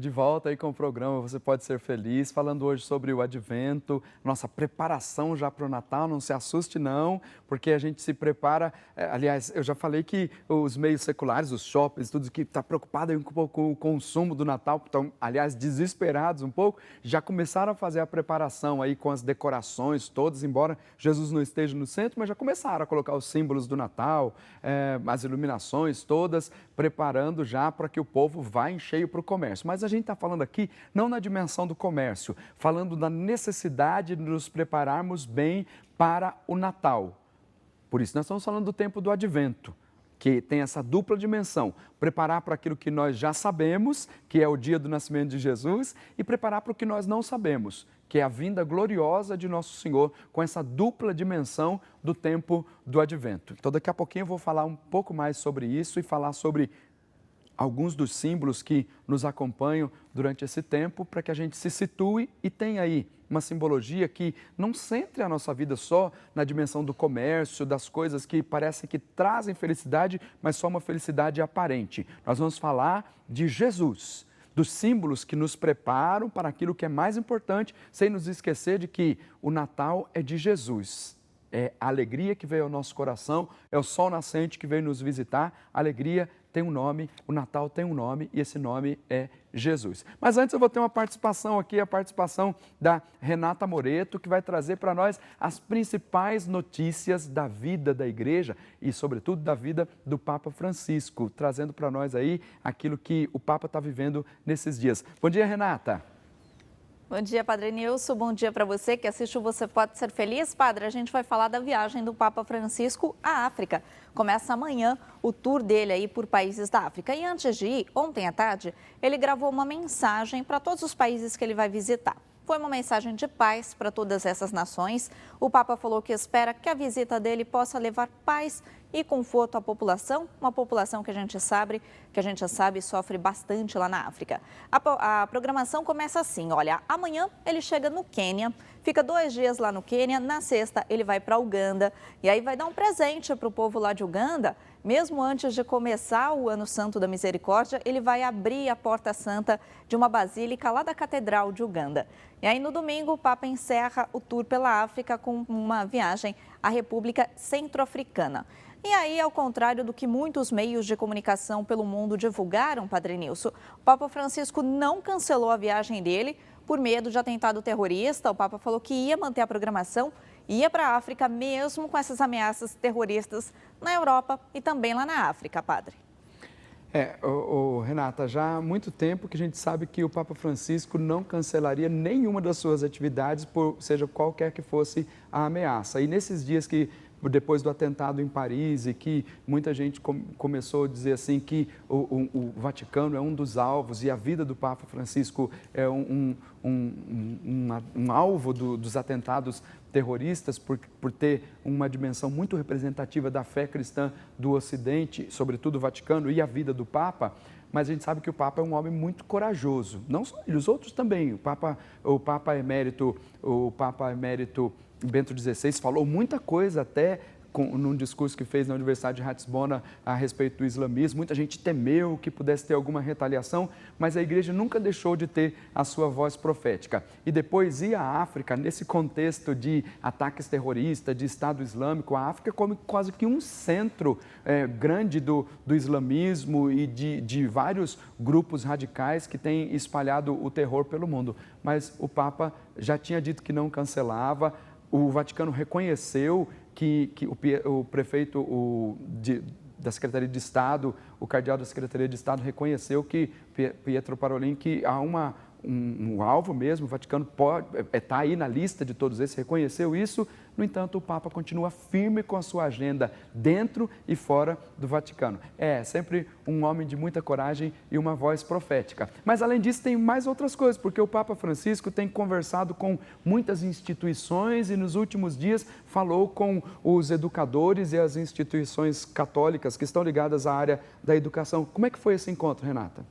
de volta aí com o programa Você Pode Ser Feliz, falando hoje sobre o Advento, nossa preparação já para o Natal. Não se assuste não, porque a gente se prepara, aliás, eu já falei que os meios seculares, os shoppings, tudo que está preocupado aí com o consumo do Natal, estão, aliás, desesperados um pouco, já começaram a fazer a preparação aí com as decorações todas, embora Jesus não esteja no centro, mas já começaram a colocar os símbolos do Natal, as iluminações todas, preparando já para que o povo vá em cheio para o comércio. Mas a gente está falando aqui não na dimensão do comércio, falando da necessidade de nos prepararmos bem para o Natal. Por isso, nós estamos falando do tempo do Advento, que tem essa dupla dimensão, preparar para aquilo que nós já sabemos, que é o dia do nascimento de Jesus, e preparar para o que nós não sabemos, que é a vinda gloriosa de nosso Senhor, com essa dupla dimensão do tempo do Advento. Então, daqui a pouquinho eu vou falar um pouco mais sobre isso e falar sobre alguns dos símbolos que nos acompanham durante esse tempo, para que a gente se situe e tenha aí uma simbologia que não centre a nossa vida só na dimensão do comércio, das coisas que parecem que trazem felicidade, mas só uma felicidade aparente. Nós vamos falar de Jesus, dos símbolos que nos preparam para aquilo que é mais importante, sem nos esquecer de que o Natal é de Jesus. É a alegria que veio ao nosso coração, é o sol nascente que veio nos visitar. A alegria tem um nome, o Natal tem um nome e esse nome é Jesus. Mas antes eu vou ter uma participação aqui, a participação da Renata Moreto, que vai trazer para nós as principais notícias da vida da igreja e, sobretudo, da vida do Papa Francisco, trazendo para nós aí aquilo que o Papa está vivendo nesses dias. Bom dia, Renata. Bom dia, Padre Nilson. Bom dia para você que assiste o Você Pode Ser Feliz. Padre, a gente vai falar da viagem do Papa Francisco à África. Começa amanhã o tour dele aí por países da África. E antes de ir, ontem à tarde, ele gravou uma mensagem para todos os países que ele vai visitar. Foi uma mensagem de paz para todas essas nações. O Papa falou que espera que a visita dele possa levar paz e conforto à população, uma população que a gente sabe sofre bastante lá na África. A programação começa assim, olha, amanhã ele chega no Quênia, fica 2 dias lá no Quênia, na sexta ele vai para Uganda e aí vai dar um presente para o povo lá de Uganda. Mesmo antes de começar o Ano Santo da Misericórdia, ele vai abrir a Porta Santa de uma basílica lá da Catedral de Uganda. E aí no domingo o Papa encerra o tour pela África com uma viagem à República Centro-Africana. E aí, ao contrário do que muitos meios de comunicação pelo mundo divulgaram, Padre Nilson, o Papa Francisco não cancelou a viagem dele por medo de atentado terrorista. O Papa falou que ia manter a programação, ia para a África mesmo com essas ameaças terroristas na Europa e também lá na África, Padre. Renata, já há muito tempo que a gente sabe que o Papa Francisco não cancelaria nenhuma das suas atividades, seja qualquer que fosse a ameaça. E nesses dias que depois do atentado em Paris e que muita gente começou a dizer assim que o Vaticano é um dos alvos e a vida do Papa Francisco é um alvo dos atentados terroristas por ter uma dimensão muito representativa da fé cristã do Ocidente, sobretudo o Vaticano e a vida do Papa. Mas a gente sabe que o Papa é um homem muito corajoso, não só ele, os outros também. O Papa Emérito Bento XVI falou muita coisa até num discurso que fez na Universidade de Ratisbona a respeito do islamismo. Muita gente temeu que pudesse ter alguma retaliação, mas a igreja nunca deixou de ter a sua voz profética. E depois ir à África, nesse contexto de ataques terroristas, de Estado Islâmico, a África como quase que um centro grande do islamismo e de vários grupos radicais que têm espalhado o terror pelo mundo. Mas o Papa já tinha dito que não cancelava. O Vaticano reconheceu que o prefeito da Secretaria de Estado, o cardeal da Secretaria de Estado, reconheceu que Pietro Parolin, que há um alvo mesmo, o Vaticano está aí na lista de todos esses, reconheceu isso. No entanto, o Papa continua firme com a sua agenda dentro e fora do Vaticano. É sempre um homem de muita coragem e uma voz profética. Mas, além disso, tem mais outras coisas, porque o Papa Francisco tem conversado com muitas instituições e, nos últimos dias, falou com os educadores e as instituições católicas que estão ligadas à área da educação. Como é que foi esse encontro, Renata?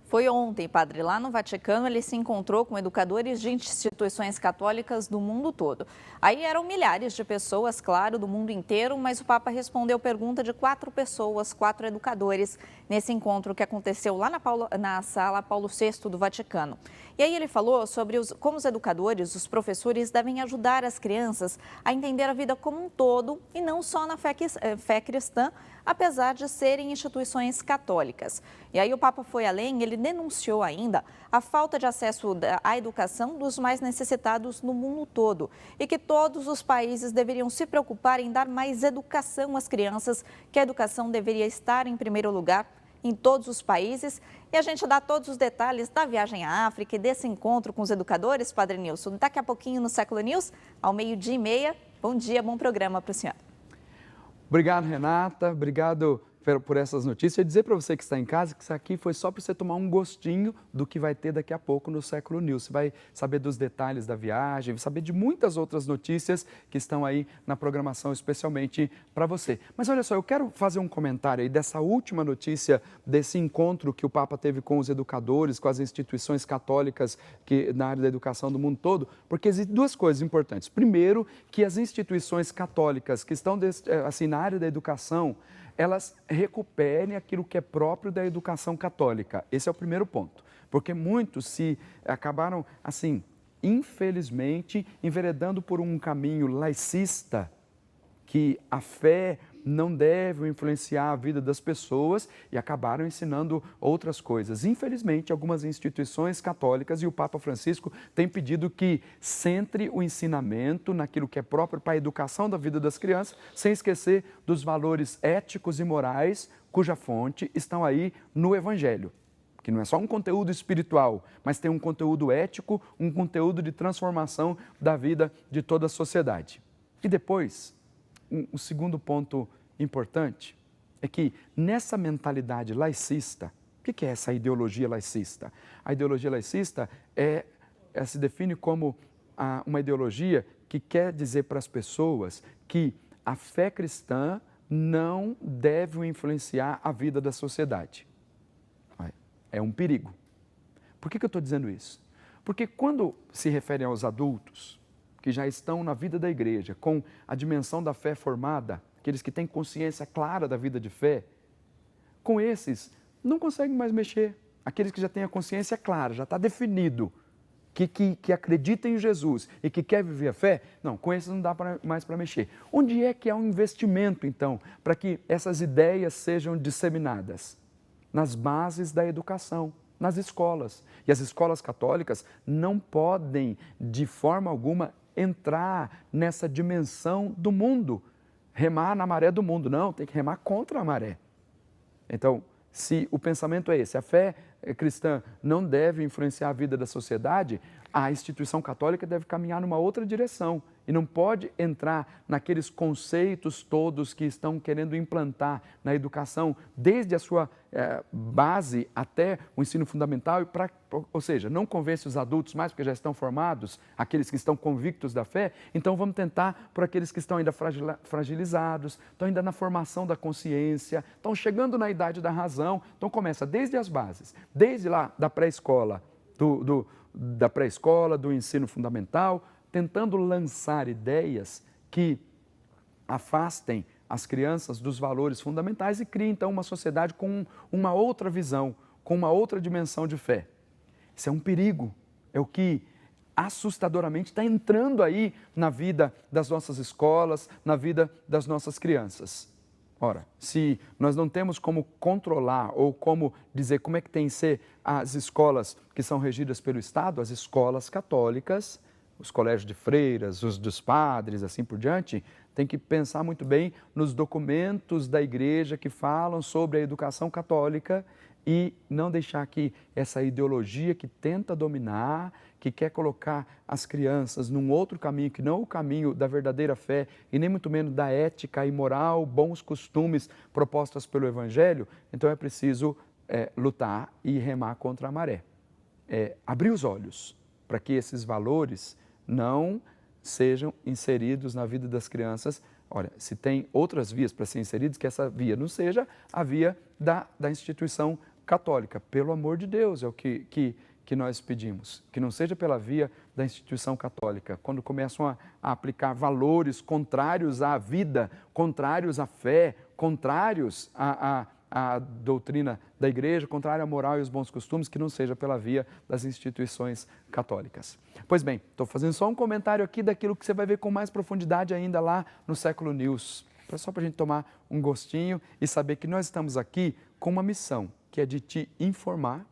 Foi ontem, padre, lá no Vaticano, ele se encontrou com educadores de instituições católicas do mundo todo. Aí eram milhares de pessoas, claro, do mundo inteiro, mas o Papa respondeu pergunta de 4 pessoas, 4 educadores, nesse encontro que aconteceu lá na sala Paulo VI do Vaticano. E aí ele falou sobre como os educadores, os professores, devem ajudar as crianças a entender a vida como um todo e não só na fé cristã, apesar de serem instituições católicas. E aí o Papa foi além, ele denunciou ainda a falta de acesso à educação dos mais necessitados no mundo todo e que todos os países deveriam se preocupar em dar mais educação às crianças, que a educação deveria estar em primeiro lugar em todos os países. E a gente dá todos os detalhes da viagem à África e desse encontro com os educadores, Padre Nilson, daqui a pouquinho no Século News, ao 12h30. Bom dia, bom programa para o senhor. Obrigado, Renata. Obrigado por essas notícias. Eu dizer para você que está em casa que isso aqui foi só para você tomar um gostinho do que vai ter daqui a pouco no Século News. Você vai saber dos detalhes da viagem, vai saber de muitas outras notícias que estão aí na programação especialmente para você. Mas olha só, eu quero fazer um comentário aí dessa última notícia, desse encontro que o Papa teve com os educadores, com as instituições católicas na área da educação do mundo todo, porque existem 2 coisas importantes. Primeiro, que as instituições católicas que estão assim, na área da educação, elas recuperem aquilo que é próprio da educação católica. Esse é o primeiro ponto, porque muitos se acabaram, assim, infelizmente, enveredando por um caminho laicista, que a fé não deve influenciar a vida das pessoas e acabaram ensinando outras coisas. Infelizmente, algumas instituições católicas e o Papa Francisco têm pedido que centre o ensinamento naquilo que é próprio para a educação da vida das crianças, sem esquecer dos valores éticos e morais cuja fonte estão aí no Evangelho. Que não é só um conteúdo espiritual, mas tem um conteúdo ético, um conteúdo de transformação da vida de toda a sociedade. E depois, o segundo ponto importante é que nessa mentalidade laicista, o que é essa ideologia laicista? A ideologia laicista se define como uma ideologia que quer dizer para as pessoas que a fé cristã não deve influenciar a vida da sociedade. É um perigo. Por que eu estou dizendo isso? Porque quando se refere aos adultos, que já estão na vida da igreja, com a dimensão da fé formada, aqueles que têm consciência clara da vida de fé, com esses não conseguem mais mexer. Aqueles que já têm a consciência clara, já está definido, que acredita em Jesus e que quer viver a fé, não, com esses não dá mais para mexer. Onde é que há um investimento, então, para que essas ideias sejam disseminadas? Nas bases da educação, nas escolas. E as escolas católicas não podem, de forma alguma, entrar nessa dimensão do mundo, remar na maré do mundo. Não, tem que remar contra a maré. Então, se o pensamento é esse, a fé cristã não deve influenciar a vida da sociedade, a instituição católica deve caminhar numa outra direção e não pode entrar naqueles conceitos todos que estão querendo implantar na educação, desde a sua base até o ensino fundamental, ou seja, não convence os adultos mais porque já estão formados, aqueles que estão convictos da fé, então vamos tentar por aqueles que estão ainda fragilizados, estão ainda na formação da consciência, estão chegando na idade da razão, então começa desde as bases, desde lá da pré-escola, da pré-escola, do ensino fundamental, tentando lançar ideias que afastem as crianças dos valores fundamentais e criem, então, uma sociedade com uma outra visão, com uma outra dimensão de fé. Isso é um perigo, é o que assustadoramente está entrando aí na vida das nossas escolas, na vida das nossas crianças. Ora, se nós não temos como controlar ou como dizer como é que tem que ser as escolas que são regidas pelo Estado, as escolas católicas, os colégios de freiras, os dos padres, assim por diante, tem que pensar muito bem nos documentos da igreja que falam sobre a educação católica e não deixar que essa ideologia que tenta dominar, que quer colocar as crianças num outro caminho, que não o caminho da verdadeira fé e nem muito menos da ética e moral, bons costumes propostas pelo Evangelho, então é preciso lutar e remar contra a maré. Abrir os olhos para que esses valores não sejam inseridos na vida das crianças. Olha, se tem outras vias para ser inseridos, que essa via não seja a via da instituição católica. Pelo amor de Deus, é o que nós pedimos. Que não seja pela via da instituição católica. Quando começam a aplicar valores contrários à vida, contrários à fé, contrários à doutrina da igreja, contrário à moral e aos bons costumes, que não seja pela via das instituições católicas. Pois bem, estou fazendo só um comentário aqui daquilo que você vai ver com mais profundidade ainda lá no Século News. Só para a gente tomar um gostinho e saber que nós estamos aqui com uma missão, que é de te informar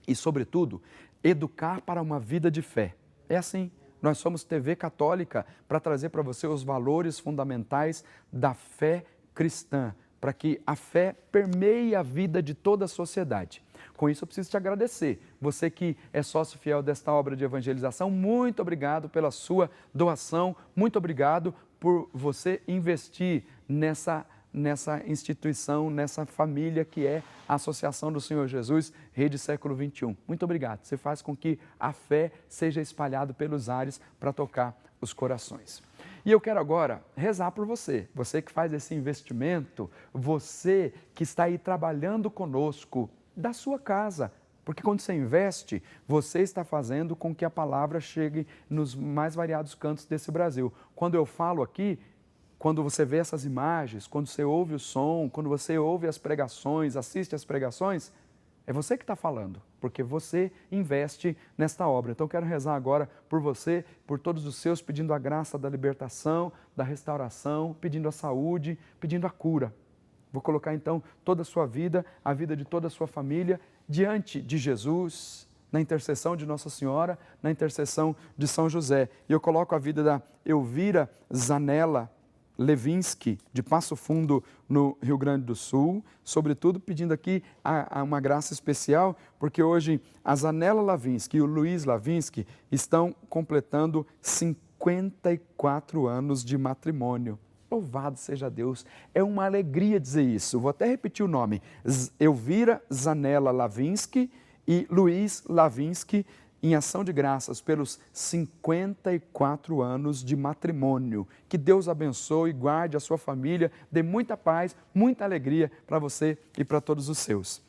e, sobretudo, educar para uma vida de fé. É assim, nós somos TV Católica para trazer para você os valores fundamentais da fé cristã, para que a fé permeie a vida de toda a sociedade. Com isso, eu preciso te agradecer. Você que é sócio fiel desta obra de evangelização, muito obrigado pela sua doação, muito obrigado por você investir nessa instituição, nessa família que é a Associação do Senhor Jesus, Rede Século XXI. Muito obrigado. Você faz com que a fé seja espalhada pelos ares para tocar os corações. E eu quero agora rezar por você, você que faz esse investimento, você que está aí trabalhando conosco da sua casa, porque quando você investe, você está fazendo com que a palavra chegue nos mais variados cantos desse Brasil. Quando eu falo aqui, quando você vê essas imagens, quando você ouve o som, quando você ouve as pregações, assiste às pregações, é você que está falando, porque você investe nesta obra. Então, eu quero rezar agora por você, por todos os seus, pedindo a graça da libertação, da restauração, pedindo a saúde, pedindo a cura. Vou colocar, então, toda a sua vida, a vida de toda a sua família, diante de Jesus, na intercessão de Nossa Senhora, na intercessão de São José. E eu coloco a vida da Elvira Zanella Levinsky, de Passo Fundo, no Rio Grande do Sul, sobretudo pedindo aqui uma graça especial, porque hoje a Zanella Lavinsky e o Luiz Lavinsky estão completando 54 anos de matrimônio. Louvado seja Deus, é uma alegria dizer isso. Vou até repetir o nome, Elvira Zanella Lavinsky e Luiz Lavinsky, em ação de graças pelos 54 anos de matrimônio. Que Deus abençoe, guarde a sua família, dê muita paz, muita alegria para você e para todos os seus.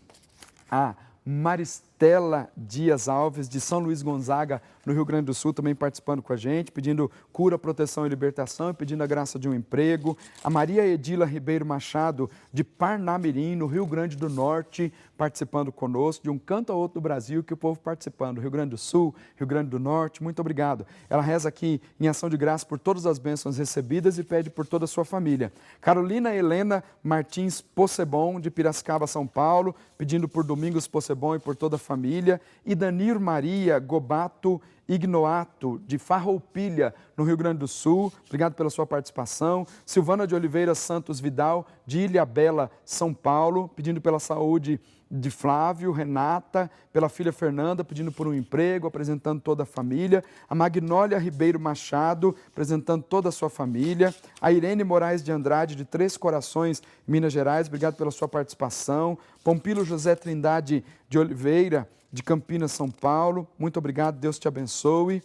A Maristela Dias Alves, de São Luís Gonzaga, no Rio Grande do Sul, também participando com a gente, pedindo cura, proteção e libertação e pedindo a graça de um emprego. A Maria Edila Ribeiro Machado, de Parnamirim, no Rio Grande do Norte, participando conosco, de um canto a outro do Brasil, que o povo participando, Rio Grande do Sul, Rio Grande do Norte, muito obrigado. Ela reza aqui em ação de graça por todas as bênçãos recebidas e pede por toda a sua família. Carolina Helena Martins Possebon, de Piracicaba, São Paulo, pedindo por Domingos Possebon e por toda a família. E Danir Maria Gobato Ignoato, de Farroupilha, no Rio Grande do Sul, obrigado pela sua participação. Silvana de Oliveira Santos Vidal, de Ilhabela, São Paulo, pedindo pela saúde de Flávio, Renata, pela filha Fernanda, pedindo por um emprego, apresentando toda a família. A Magnólia Ribeiro Machado, apresentando toda a sua família. A Irene Moraes de Andrade, de Três Corações, Minas Gerais, obrigado pela sua participação. Pompilo José Trindade de Oliveira, de Campinas, São Paulo, muito obrigado, Deus te abençoe.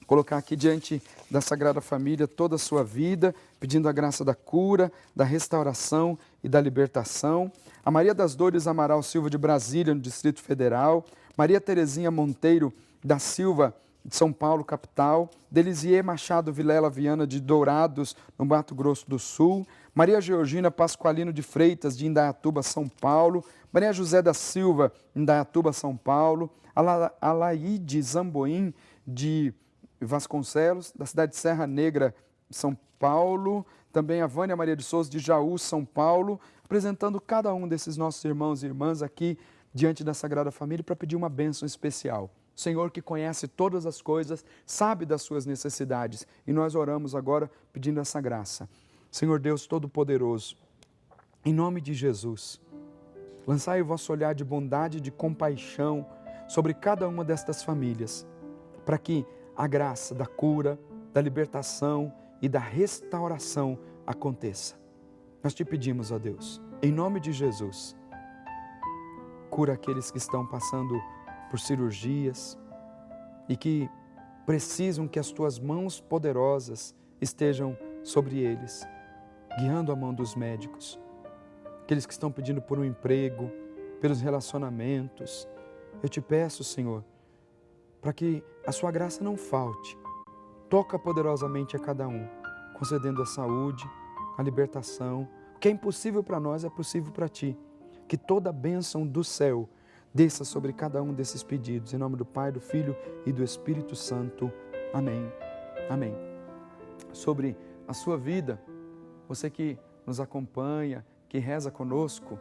Colocar aqui diante da Sagrada Família toda a sua vida, pedindo a graça da cura, da restauração e da libertação. A Maria das Dores Amaral Silva, de Brasília, no Distrito Federal. Maria Terezinha Monteiro da Silva, de São Paulo, capital. Delisier Machado Vilela Viana, de Dourados, no Mato Grosso do Sul. Maria Georgina Pasqualino de Freitas, de Indaiatuba, São Paulo. Maria José da Silva, Indaiatuba, São Paulo. Alaide Zamboim, de Vasconcelos, da cidade de Serra Negra, São Paulo. Também a Vânia Maria de Souza, de Jaú, São Paulo, apresentando cada um desses nossos irmãos e irmãs aqui diante da Sagrada Família para pedir uma bênção especial. O Senhor, que conhece todas as coisas, sabe das suas necessidades, e nós oramos agora pedindo essa graça. Senhor Deus Todo-Poderoso, em nome de Jesus, lançai o vosso olhar de bondade e de compaixão sobre cada uma destas famílias, para que a graça da cura, da libertação e da restauração aconteça. Nós te pedimos, ó Deus, em nome de Jesus, cura aqueles que estão passando por cirurgias e que precisam que as tuas mãos poderosas estejam sobre eles, guiando a mão dos médicos. Aqueles que estão pedindo por um emprego, pelos relacionamentos. Eu te peço, Senhor, para que a sua graça não falte. Toca poderosamente a cada um, concedendo a saúde, a libertação. O que é impossível para nós é possível para ti. Que toda a bênção do céu desça sobre cada um desses pedidos. Em nome do Pai, do Filho e do Espírito Santo. Amém. Amém. Sobre a sua vida, você que nos acompanha, que reza conosco,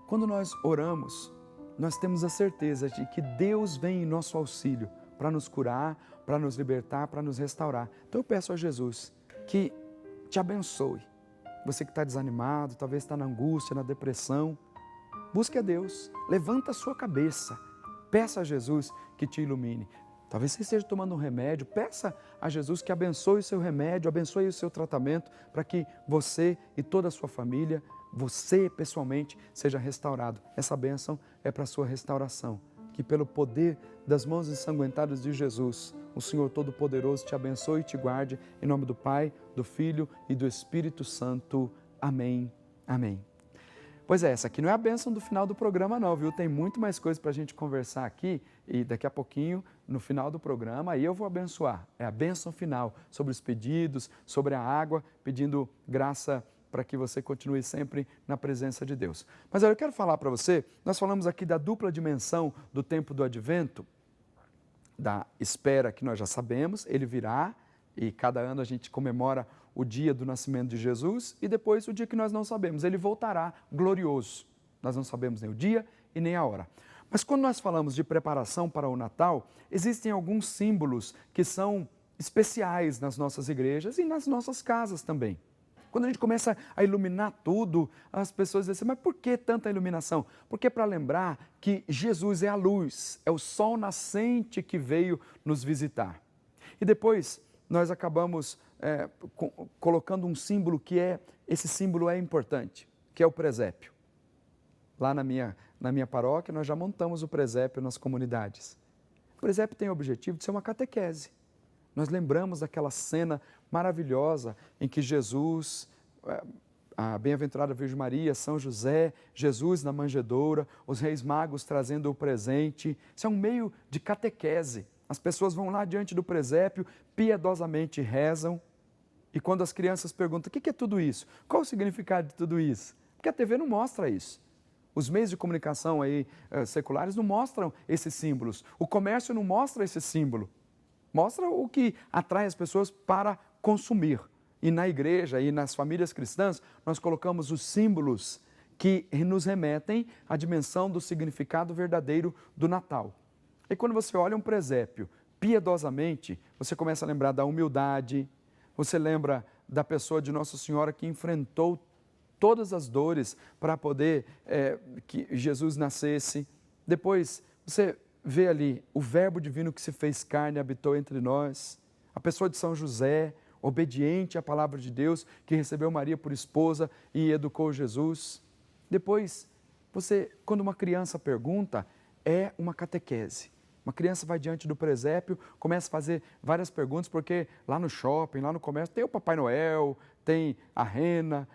quando nós oramos, nós temos a certeza de que Deus vem em nosso auxílio para nos curar, para nos libertar, para nos restaurar. Então eu peço a Jesus que te abençoe. Você que está desanimado, talvez está na angústia, na depressão, busque a Deus, levanta a sua cabeça, peça a Jesus que te ilumine. Talvez você esteja tomando um remédio, peça a Jesus que abençoe o seu remédio, abençoe o seu tratamento, para que você e toda a sua família, você pessoalmente, seja restaurado. Essa bênção é para a sua restauração. Que pelo poder das mãos ensanguentadas de Jesus, o Senhor Todo-Poderoso te abençoe e te guarde, em nome do Pai, do Filho e do Espírito Santo. Amém. Amém. Pois é, essa aqui não é a bênção do final do programa não, viu? Tem muito mais coisa para a gente conversar aqui e daqui a pouquinho, no final do programa, aí eu vou abençoar. É a bênção final sobre os pedidos, sobre a água, pedindo graça para que você continue sempre na presença de Deus. Mas eu quero falar para você, nós falamos aqui da dupla dimensão do tempo do advento, da espera que nós já sabemos, ele virá e cada ano a gente comemora o dia do nascimento de Jesus e depois o dia que nós não sabemos, ele voltará glorioso. Nós não sabemos nem o dia e nem a hora. Mas quando nós falamos de preparação para o Natal, existem alguns símbolos que são especiais nas nossas igrejas e nas nossas casas também. Quando a gente começa a iluminar tudo, as pessoas dizem assim, mas por que tanta iluminação? Porque é para lembrar que Jesus é a luz, é o sol nascente que veio nos visitar. E depois nós acabamos colocando um símbolo esse símbolo é importante, que é o presépio. Lá na minha paróquia nós já montamos o presépio nas comunidades. O presépio tem o objetivo de ser uma catequese. Nós lembramos daquela cena maravilhosa em que Jesus, a bem-aventurada Virgem Maria, São José, Jesus na manjedoura, os reis magos trazendo o presente. Isso é um meio de catequese. As pessoas vão lá diante do presépio, piedosamente rezam. E quando as crianças perguntam, o que é tudo isso? Qual o significado de tudo isso? Porque a TV não mostra isso. Os meios de comunicação aí, seculares não mostram esses símbolos. O comércio não mostra esse símbolo. Mostra o que atrai as pessoas para consumir. E na igreja e nas famílias cristãs, nós colocamos os símbolos que nos remetem à dimensão do significado verdadeiro do Natal. E quando você olha um presépio piedosamente, você começa a lembrar da humildade, você lembra da pessoa de Nossa Senhora que enfrentou todas as dores para poder que Jesus nascesse. Depois você vê ali o Verbo divino que se fez carne e habitou entre nós, a pessoa de São José, obediente à palavra de Deus, que recebeu Maria por esposa e educou Jesus. Depois, quando uma criança pergunta, é uma catequese. Uma criança vai diante do presépio, começa a fazer várias perguntas, porque lá no shopping, lá no comércio, tem o Papai Noel, tem a rena,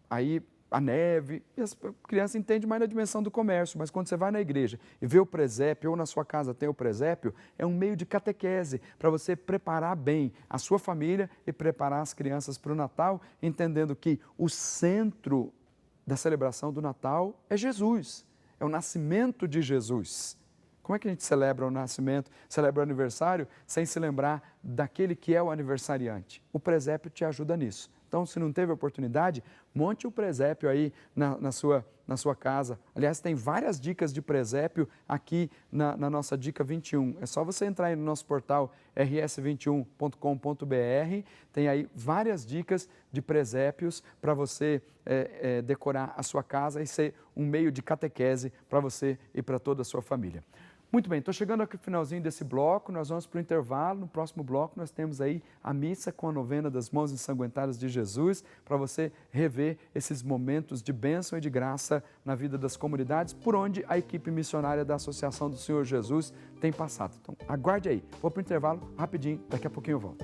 aí a neve, e as crianças entendem mais na dimensão do comércio, mas quando você vai na igreja e vê o presépio, ou na sua casa tem o presépio, é um meio de catequese para você preparar bem a sua família e preparar as crianças para o Natal, entendendo que o centro da celebração do Natal é Jesus, é o nascimento de Jesus. Como é que a gente celebra o nascimento, celebra o aniversário, sem se lembrar daquele que é o aniversariante? O presépio te ajuda nisso. Então, se não teve oportunidade, monte o presépio aí na sua casa. Aliás, tem várias dicas de presépio aqui na nossa Dica 21. É só você entrar aí no nosso portal rs21.com.br. Tem aí várias dicas de presépios para você decorar a sua casa e ser um meio de catequese para você e para toda a sua família. Muito bem, estou chegando aqui no finalzinho desse bloco, nós vamos para o intervalo. No próximo bloco nós temos aí a missa com a novena das mãos ensanguentadas de Jesus, para você rever esses momentos de bênção e de graça na vida das comunidades, por onde a equipe missionária da Associação do Senhor Jesus tem passado. Então, aguarde aí, vou para o intervalo rapidinho, daqui a pouquinho eu volto.